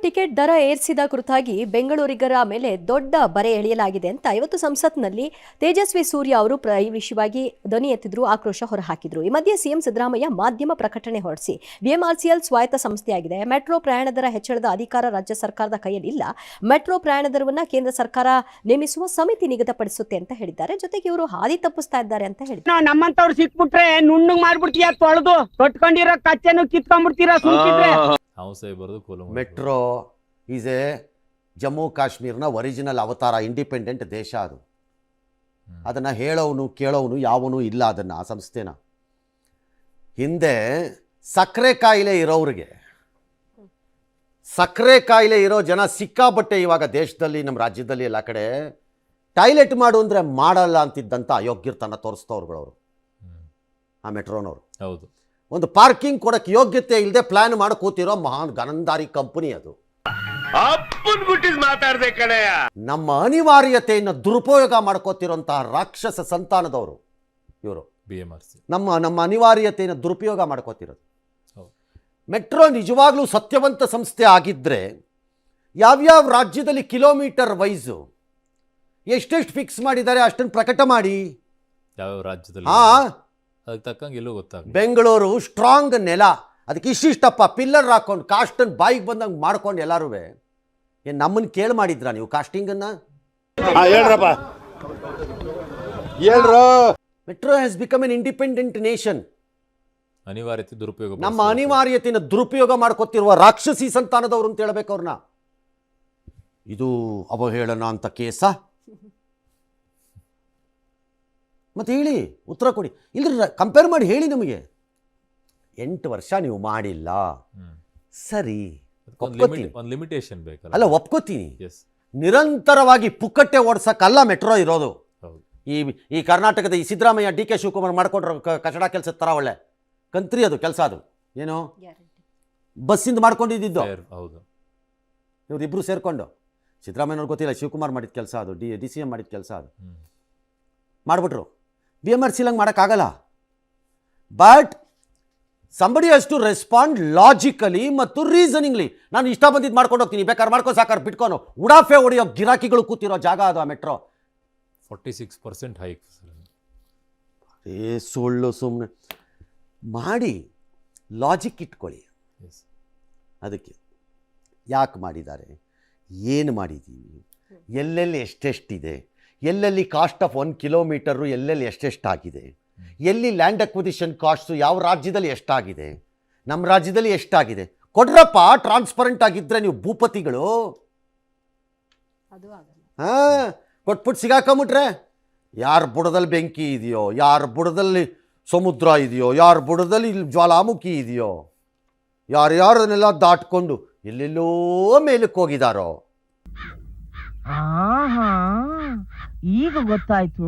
Ticket ದರ ಏರಿಸಿದ ಕುರಿತಾಗಿ ಬೆಂಗಳೂರಿಗರ ಮೇಲೆ ದೊಡ್ಡ ಬರೆ ಎಳೆಯಲಾಗಿದೆ ಅಂತ ಇವತ್ತು ಸಂಸತ್ನಲ್ಲಿ ತೇಜಸ್ವಿ ಸೂರ್ಯ ಅವರು ಈ ವಿಷಯವಾಗಿ ಧ್ವನಿ ಎತ್ತಿದ್ರು, ಆಕ್ರೋಶ ಹೊರಹಾಕಿದ್ರು. ಈ ಮಧ್ಯೆ ಸಿಎಂ ಸಿದ್ದರಾಮಯ್ಯ ಮಾಧ್ಯಮ ಪ್ರಕಟಣೆ ಹೊರಡಿಸಿ ಬಿಎಂಆರ್ಸಿಎಲ್ ಸ್ವಾಯತ್ತ ಸಂಸ್ಥೆಯಾಗಿದೆ, ಮೆಟ್ರೋ ಪ್ರಯಾಣ ದರ ಹೆಚ್ಚಳದ ಅಧಿಕಾರ ರಾಜ್ಯ ಸರ್ಕಾರದ ಕೈಯಲ್ಲಿ ಇಲ್ಲ, ಮೆಟ್ರೋ ಪ್ರಯಾಣ ದರವನ್ನ ಕೇಂದ್ರ ಸರ್ಕಾರ ನೇಮಿಸುವ ಸಮಿತಿ ನಿಗದಿಪಡಿಸುತ್ತೆ ಅಂತ ಹೇಳಿದ್ದಾರೆ. ಜೊತೆಗೆ ಇವರು ಹಾದಿ ತಪ್ಪಿಸ್ತಾ ಇದ್ದಾರೆ ಅಂತ ಹೇಳಿದ್ದಾರೆ. ನಮ್ಮಂತವ್ರು ಸಿಕ್ಬಿಟ್ರೆ ನುಣ್ಣಗ್ ಮಾಡ್ಬಿಡ್ತೀಯ, ತೊಳೆದು ತೊಟ್ಕೊಂಡಿರೋ ಕಚ್ಚೆನು ಕಿತ್ಕೊಂಡ್ಬಿಡ್ತೀರಾ ಸುಮ್ಕಿದ್ರೆ. ಮೆಟ್ರೋ ಈಸ್ ಎ ಜಮ್ಮು ಕಾಶ್ಮೀರ್ನ ಒರಿಜಿನಲ್ ಅವತಾರ, ಇಂಡಿಪೆಂಡೆಂಟ್ ದೇಶ ಅದು. ಅದನ್ನು ಹೇಳೋನು ಕೇಳೋನು ಯಾವನು ಇಲ್ಲ. ಅದನ್ನು ಆ ಸಂಸ್ಥೆನ ಹಿಂದೆ ಸಕ್ಕರೆ ಕಾಯಿಲೆ ಇರೋರಿಗೆ, ಸಕ್ಕರೆ ಕಾಯಿಲೆ ಇರೋ ಜನ ಸಿಕ್ಕಾಬಟ್ಟೆ ಇವಾಗ ದೇಶದಲ್ಲಿ, ನಮ್ಮ ರಾಜ್ಯದಲ್ಲಿ ಎಲ್ಲ ಕಡೆ ಟಾಯ್ಲೆಟ್ ಮಾಡು ಅಂದರೆ ಮಾಡಲ್ಲ ಅಂತಿದ್ದಂಥ ಅಯೋಗ್ಯತನ ತೋರಿಸ್ತವ್ರುಗಳವರು ಆ ಮೆಟ್ರೋನವರು. ಹೌದು, ಒಂದು ಪಾರ್ಕಿಂಗ್ ಕೊಡಕ್ಕೆ ಯೋಗ್ಯತೆ ಇಲ್ಲದೆ ಪ್ಲಾನ್ ಮಾಡಿ ಕೂತಿರೋ ಮಹಾನ್ ಗನಂದಾರಿ ಕಂಪನಿ ಅದು. ನಮ್ಮ ಅನಿವಾರ್ಯತೆಯನ್ನು ದುರುಪಯೋಗ ಮಾಡ್ಕೋತಿರೋಂತಹ ರಾಕ್ಷಸ ಸಂತಾನದವರು ಇವರು. ಬಿಎಂಆರ್ಸಿ ನಮ್ಮ ಅನಿವಾರ್ಯತೆಯನ್ನು ದುರುಪಯೋಗ ಮಾಡ್ಕೋತಿರೋದು. ಮೆಟ್ರೋ ನಿಜವಾಗ್ಲೂ ಸತ್ಯವಂತ ಸಂಸ್ಥೆ ಆಗಿದ್ದರೆ ಯಾವ್ಯಾವ ರಾಜ್ಯದಲ್ಲಿ ಕಿಲೋಮೀಟರ್ ವೈಸು ಎಷ್ಟೆಷ್ಟು ಫಿಕ್ಸ್ ಮಾಡಿದ್ದಾರೆ ಅಷ್ಟನ್ನು ಪ್ರಕಟ ಮಾಡಿ. ಯಾವ ರಾಜ್ಯದಲ್ಲಿ ಅದಕ್ಕೆ ತಕ್ಕಂಗೆ ಎಲ್ಲೂ ಗೊತ್ತಾಗ. ಬೆಂಗಳೂರು ಸ್ಟ್ರಾಂಗ್ ನೆಲ, ಅದಕ್ಕೆ ಇಷ್ಟಿಷ್ಟಪ್ಪ ಪಿಲ್ಲರ್ ಹಾಕೊಂಡು ಕಾಸ್ಟನ್ನು ಬಾಯಿಗೆ ಬಂದಂಗೆ ಮಾಡ್ಕೊಂಡು ಎಲ್ಲರೂ ಏನು ನಮ್ಮನ್ನು ಕೇಳಿ ಮಾಡಿದ್ರಾ ನೀವು ಕಾಸ್ಟಿಂಗನ್ನು? ಹೇಳ್ರಪ್ಪ ಹೇಳ್ರು. Metro has become an independent nation. ಅನಿವಾರ್ಯತೆ ದುರುಪಯೋಗ, ನಮ್ಮ ಅನಿವಾರ್ಯತೆಯನ್ನು ದುರುಪಯೋಗ ಮಾಡ್ಕೊತಿರುವ ರಾಕ್ಷಸಿ ಸಂತಾನದವರು ಅಂತ ಹೇಳ್ಬೇಕು ಅವ್ರನ್ನ. ಇದು ಅವಹೇಳನ ಅಂತ ಕೇಸ? ಮತ್ತೆ ಹೇಳಿ, ಉತ್ತರ ಕೊಡಿ. ಇಲ್ಲದ್ರೆ ಕಂಪೇರ್ ಮಾಡಿ ಹೇಳಿ ನಮಗೆ. 8 ವರ್ಷ ನೀವು ಮಾಡಿಲ್ಲ, ಸರಿ ಒಂದು ಲಿಮಿಟೇಷನ್ ಬೇಕಲ್ಲ. ಅಲ್ಲ, ಒಪ್ಕೋತೀನಿ. ನಿರಂತರವಾಗಿ ಪುಕ್ಕಟ್ಟೆ ಓಡಿಸಕ್ಕಲ್ಲ ಮೆಟ್ರೋ ಇರೋದು. ಈ ಕರ್ನಾಟಕದ ಈ ಸಿದ್ದರಾಮಯ್ಯ ಡಿ ಕೆ ಶಿವಕುಮಾರ್ ಮಾಡ್ಕೊಂಡ್ರ ಕಚಡ ಕೆಲಸದ ಥರ ಒಳ್ಳೆ ಕಂತ್ರಿ ಅದು ಕೆಲಸ. ಅದು ಏನು ಬಸ್ಸಿಂದ ಮಾಡ್ಕೊಂಡಿದ್ದು. ಹೌದು, ಇವರಿಬ್ಬರು ಸೇರಿಕೊಂಡು, ಸಿದ್ದರಾಮಯ್ಯನವ್ರು ಗೊತ್ತಿಲ್ಲ, ಶಿವಕುಮಾರ್ ಮಾಡಿದ ಕೆಲಸ ಅದು, ಡಿ ಸಿ ಎಂ ಮಾಡಿದ ಕೆಲಸ ಅದು. ಮಾಡಿಬಿಟ್ರು. BMRC ಲಂಗೆ ಮಾಡೋಕ್ಕಾಗಲ್ಲ. But somebody has to respond logically ಮತ್ತು ರೀಸನಿಂಗ್ಲಿ. ನಾನು ಇಷ್ಟ ಬಂದಿದ್ದು ಮಾಡ್ಕೊಂಡು ಹೋಗ್ತೀನಿ, ಬೇಕಾದ್ರೆ ಮಾಡ್ಕೋ, ಸಾಕಾರ ಬಿಟ್ಕೊನು ಉಡಾಫೆ ಹೊಡೆಯೋ ಗಿರಾಕಿಗಳು ಕೂತಿರೋ ಜಾಗ ಅದು ಆ ಮೆಟ್ರೋ. 46% ಹೈಕ್. ಸುಳ್ಳು ಸುಮ್ಮನೆ ಮಾಡಿ, ಲಾಜಿಕ್ ಇಟ್ಕೊಳ್ಳಿ. ಅದಕ್ಕೆ ಯಾಕೆ ಮಾಡಿದ್ದಾರೆ, ಏನು ಮಾಡಿದ್ದೀವಿ, ಎಲ್ಲೆಲ್ಲಿ ಎಷ್ಟೆಷ್ಟಿದೆ, ಎಲ್ಲೆಲ್ಲಿ ಕಾಸ್ಟ್ ಆಫ್ 1 ಕಿಲೋಮೀಟರು ಎಲ್ಲೆಲ್ಲಿ ಎಷ್ಟೆಷ್ಟಾಗಿದೆ, ಎಲ್ಲಿ ಲ್ಯಾಂಡ್ ಅಕ್ವಿಸಿಷನ್ ಕಾಸ್ಟು ಯಾವ ರಾಜ್ಯದಲ್ಲಿ ಎಷ್ಟಾಗಿದೆ, ನಮ್ಮ ರಾಜ್ಯದಲ್ಲಿ ಎಷ್ಟಾಗಿದೆ ಕೊಡ್ರಪ್ಪ. ಟ್ರಾನ್ಸ್ಪರೆಂಟ್ ಆಗಿದ್ದರೆ ನೀವು ಭೂಪತಿಗಳು. ಹಾಂ, ಕೊಟ್ಬಿಟ್ಟು ಸಿಗಾಕೊಂಬಿಟ್ರೆ ಯಾರ ಬುಡದಲ್ಲಿ ಬೆಂಕಿ ಇದೆಯೋ, ಯಾರ ಬುಡದಲ್ಲಿ ಸಮುದ್ರ ಇದೆಯೋ, ಯಾರ ಬುಡದಲ್ಲಿ ಜ್ವಾಲಾಮುಖಿ ಇದೆಯೋ, ಯಾರ್ಯಾರನ್ನೆಲ್ಲ ದಾಟ್ಕೊಂಡು ಎಲ್ಲೆಲ್ಲೋ ಮೇಲಕ್ಕೆ ಹೋಗಿದಾರೋ. ಈಗ ಗೊತ್ತಾಯ್ತು